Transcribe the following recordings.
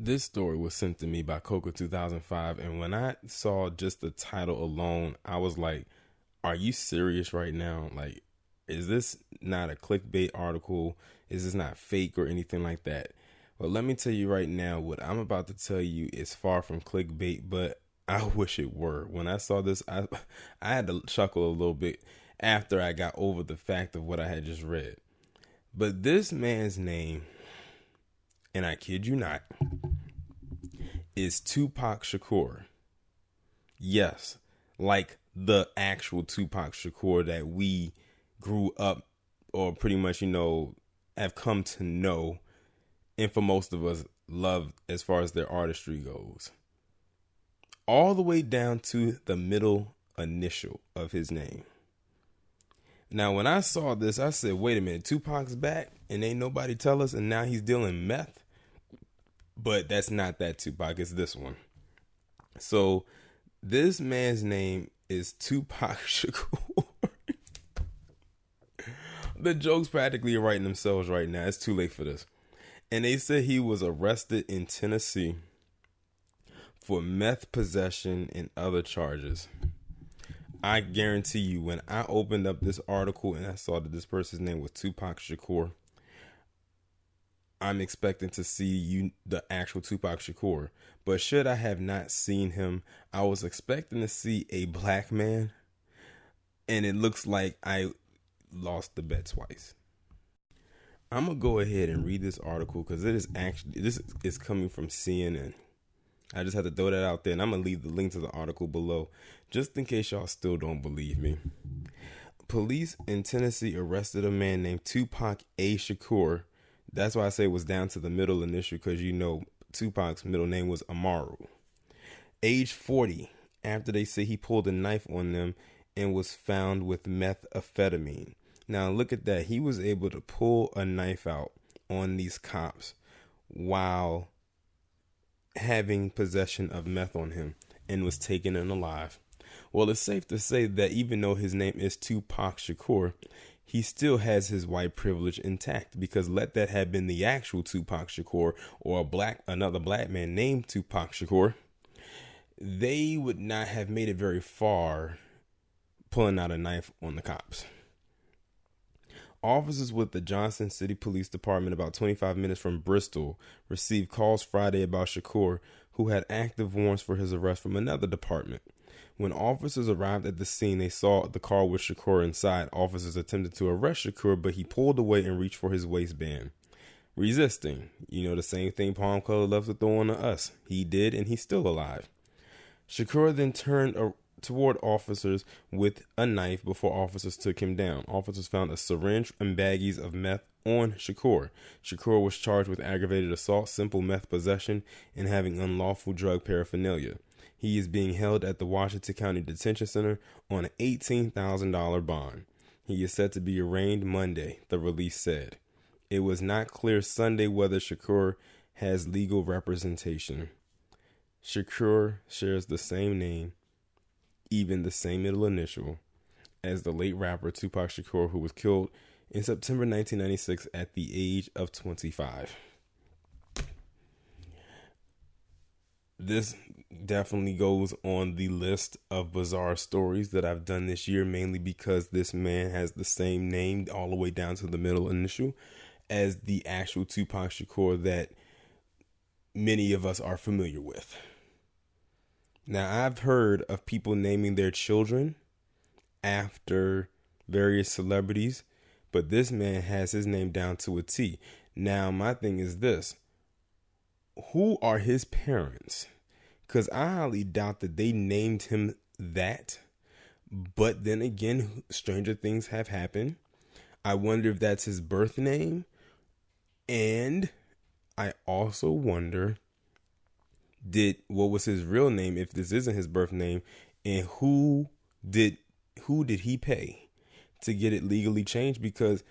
This story was sent to me by Coca 2005, and when I saw just the title alone, I was like, are you serious right now? Like, is this not a clickbait article? Is this not fake or anything like that? Well, let me tell you right now, what I'm about to tell you is far from clickbait, but I wish it were. When I saw this, I had to chuckle a little bit after I got over the fact of what I had just read. But this man's name, and I kid you not, is Tupac Shakur. Yes, like the actual Tupac Shakur that we grew up or pretty much, have come to know, and for most of us love as far as their artistry goes. All the way down to the middle initial of his name. Now, when I saw this, I said, wait a minute, Tupac's back and ain't nobody tell us, and now he's dealing meth? But that's not that Tupac, it's this one. So this man's name is Tupac Shakur. The jokes practically are writing themselves right now. It's too late for this. And they said he was arrested in Tennessee for meth possession and other charges. I guarantee you, when I opened up this article and I saw that this person's name was Tupac Shakur, I'm expecting to see the actual Tupac Shakur. But should I have not seen him, I was expecting to see a black man. And it looks like I lost the bet twice. I'm going to go ahead and read this article because this is coming from CNN. I just had to throw that out there, and I'm going to leave the link to the article below just in case y'all still don't believe me. Police in Tennessee arrested a man named Tupac A. Shakur. That's why I say it was down to the middle initial, because Tupac's middle name was Amaru. Age 40, after they say he pulled a knife on them and was found with methamphetamine. Now look at that. He was able to pull a knife out on these cops while having possession of meth on him and was taken in alive. Well, it's safe to say that even though his name is Tupac Shakur, he still has his white privilege intact, because let that have been the actual Tupac Shakur or another black man named Tupac Shakur, they would not have made it very far pulling out a knife on the cops. Officers with the Johnson City Police Department, about 25 minutes from Bristol, received calls Friday about Shakur, who had active warrants for his arrest from another department. When officers arrived at the scene, they saw the car with Shakur inside. Officers attempted to arrest Shakur, but he pulled away and reached for his waistband, resisting. The same thing Palm Color loves to throw on to us. He did, and he's still alive. Shakur then turned toward officers with a knife before officers took him down. Officers found a syringe and baggies of meth on Shakur. Shakur was charged with aggravated assault, simple meth possession, and having unlawful drug paraphernalia. He is being held at the Washington County Detention Center on an $18,000 bond. He is set to be arraigned Monday, the release said. It was not clear Sunday whether Shakur has legal representation. Shakur shares the same name, even the same middle initial, as the late rapper Tupac Shakur, who was killed in September 1996 at the age of 25. This definitely goes on the list of bizarre stories that I've done this year, mainly because this man has the same name all the way down to the middle initial as the actual Tupac Shakur that many of us are familiar with. Now, I've heard of people naming their children after various celebrities, but this man has his name down to a T. Now, my thing is this. Who are his parents? Because I highly doubt that they named him that. But then again, stranger things have happened. I wonder if that's his birth name. And I also wonder, what was his real name if this isn't his birth name, and who did he pay to get it legally changed? Because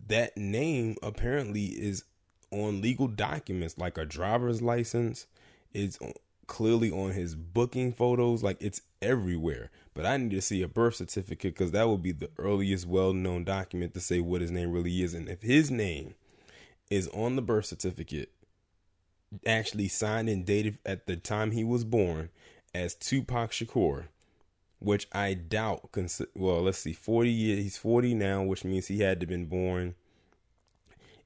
that name apparently is on legal documents, like a driver's license. It's clearly on his booking photos, like it's everywhere. But I need to see a birth certificate, because that would be the earliest well-known document to say what his name really is. And if his name is on the birth certificate, actually signed and dated at the time he was born as Tupac Shakur, which I doubt. Well, let's see, 40 years. He's 40 now, which means he had to have been born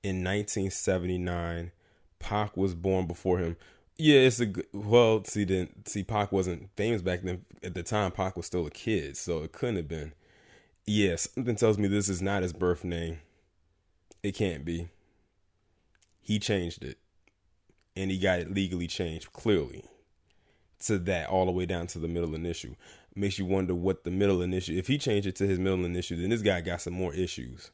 in 1979. Pac was born before him. Yeah, it's a good. Well, see, Pac wasn't famous back then. At the time, Pac was still a kid, so it couldn't have been. Yeah, something tells me this is not his birth name. It can't be. He changed it, and he got it legally changed, clearly, to that all the way down to the middle initial. Makes you wonder what the middle initial. If he changed it to his middle initial, then this guy got some more issues.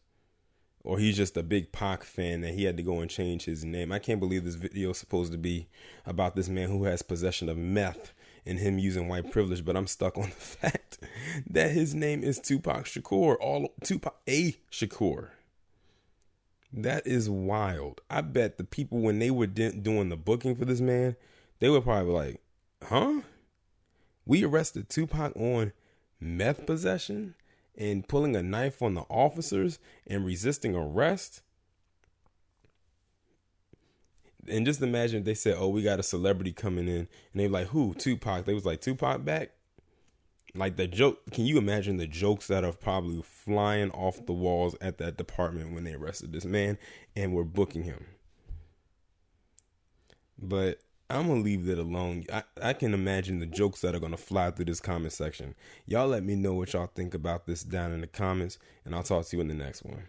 Or he's just a big Pac fan that he had to go and change his name. I can't believe this video is supposed to be about this man who has possession of meth and him using white privilege, but I'm stuck on the fact that his name is Tupac Shakur. Tupac A. Shakur. That is wild. I bet the people, when they were doing the booking for this man, they were probably like, huh? We arrested Tupac on meth possession and pulling a knife on the officers and resisting arrest? And just imagine if they said, oh, we got a celebrity coming in. And they were like, who? Tupac. They was like, Tupac back? Like the joke. Can you imagine the jokes that are probably flying off the walls at that department when they arrested this man and were booking him? But I'm going to leave that alone. I can imagine the jokes that are going to fly through this comment section. Y'all let me know what y'all think about this down in the comments, and I'll talk to you in the next one.